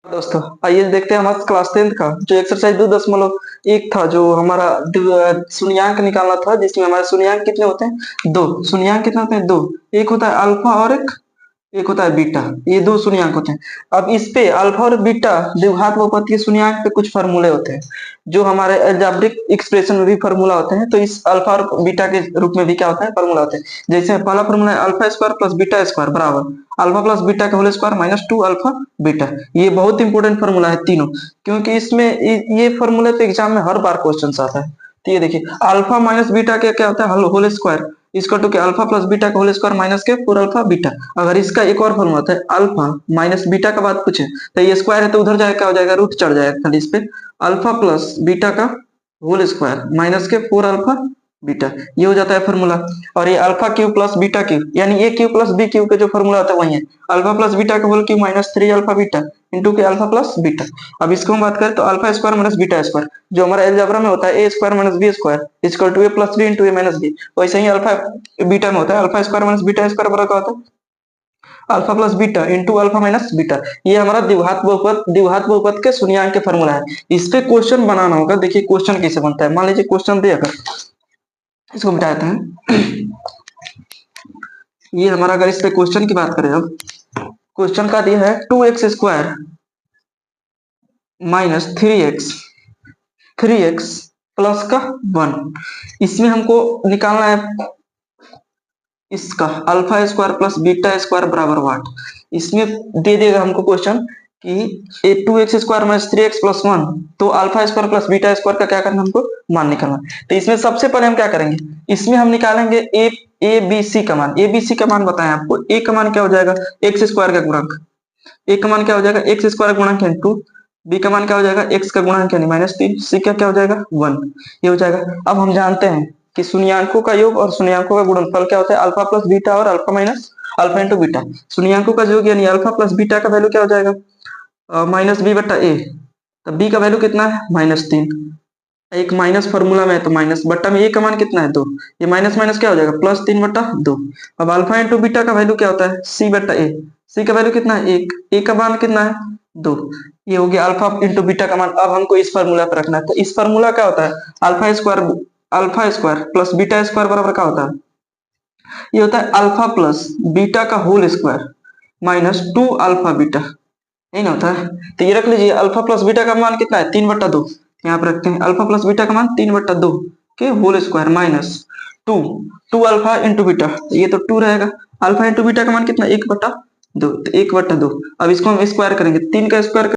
दोस्तों आइए देखते हैं हमारा क्लास 10th का जो एक्सरसाइज 2.1 था, जो हमारा शून्यंक निकालना था, जिसमें हमारे शून्यंक कितने होते हैं? दो शून्यंक कितने होते हैं? दो। एक होता है अल्फा और एक होता है बीटा। ये दो शून्यंक होते हैं। अब इस पे अल्फा और बीटा द्विघात बहुपद के शून्यंक पे कुछ फार्मूले होते हैं, जो हमारे अलजेब्रिक एक्सप्रेशन में भी फार्मूला होते हैं। तो इस अल्फा और बीटा के रूप में भी क्या होता है? फार्मूला होते हैं। जैसे पहला फार्मूला है alpha square plus beta square बराबर अल्फा प्लस बीटा का whole square minus 2 alpha beta. ये बहुत इंपॉर्टेंट फार्मूला है तीनों, क्योंकि इसमें ये फार्मूले पे एग्जाम में हर बार क्वेश्चन आता है। तो ये देखिए अल्फा माइनस बीटा के क्या होता है? होल स्क्वायर इसका टू के अल्फा प्लस बीटा का होल स्क्वायर माइनस के 4 अल्फा बीटा। अगर इसका एक और फॉर्मूला होता है अल्फा माइनस बीटा का बात पूछे तो ये स्क्वायर है तो उधर जाएगा, क्या हो जाएगा? रूट चढ़ जाएगा खाली इस पे। अल्फा प्लस बीटा का होल स्क्वायर माइनस के 4 अल्फा बीटा, ये हो जाता है फॉर्मूला। और ये alpha Q plus beta Q यानी A Q plus B Q का जो फॉर्मूला होता है वही है अल्फा प्लस बीटा का whole Q minus 3 alpha beta into के अल्फा प्लस बीटा। अब इसको हम बात करें तो alpha square minus beta square जो हमारा अलजेब्रा में होता है A square minus B square equal to A plus B into A minus B, वैसे ही अल्फा बीटा में होता है alpha square minus beta square बराबर क्या होता है? Alpha plus beta into alpha minus beta. ये हमारा द्विघात बहुपद के शून्यंक के फॉर्मूला है। इस पे क्वेश्चन बनाना होगा। देखिए क्वेश्चन कैसे बनता है। मान लीजिए क्वेश्चन दे, अगर इसको मिटाते हैं ये हमारा, अगर इस पे क्वेश्चन की बात करें, अब क्वेश्चन का दिया है 2x square minus 3x plus का 1। इसमें हमको निकालना है इसका alpha square plus beta square बराबर वाट। इसमें दे देगा हमको क्वेश्चन कि ए 2x square minus 3x plus 1, तो alpha square plus beta square का क्या करना हमको? मान निकालना। तो इसमें सबसे पहले हम क्या करेंगे? इसमें हम निकालेंगे ए बी सी का मान। ए बी सी का मान बताएं आपको। ए का मान क्या हो जाएगा? एक्स स्क्वायर का गुणक। ए का मान क्या हो जाएगा? एक्स स्क्वायर का गुणक यानी 2। बी का मान क्या हो जाएगा? एक्स का गुणक यानी -3। सी का क्या हो जाएगा? 1। ये हो जाएगा। अब हम जानते हैं कि शून्यंकों का योग और शून्यंकों का गुणनफल क्या होता है? अल्फा प्लस बीटा और alpha minus alpha into beta. शून्यंकों का योग यानी अल्फा प्लस बीटा का वैल्यू क्या हो जाएगा? माइनस बी बट्टा ए। तो बी का वैल्यू कितना है? -3। एक माइनस फॉर्मूला में है तो माइनस बट्टा में ए का मान कितना है? 2। ये माइनस माइनस क्या हो जाएगा? +3 बट्टा 2। अब अल्फा इंटू बीटा का वैल्यू क्या होता है? सी बट्टा ए। सी का वैल्यू कितना है? 1। ए का मान कितना है? 2। ये हो गया अल्फा इंटू बीटा का मान। अब हमको इस फार्मूला पर रखना है। तो इस फार्मूला क्या होता है? Alpha square plus beta square बराबर क्या होता है? ये होता है अल्फा प्लस बीटा का whole square minus 2 alpha beta. यही ना होता है? तो ये रख लीजिए अल्फा प्लस बीटा का मान कितना है? 3/2। यहाँ पर रखते हैं अल्फा प्लस बीटा का मान 3/2 के whole square minus 2 2 alpha into beta, ये तो 2 रहेगा। अल्फा इंटू बीटा का मान कितना? 1/2। तो 1/2। अब इसको हम स्क्वायर करेंगे, 3 का स्क्वायर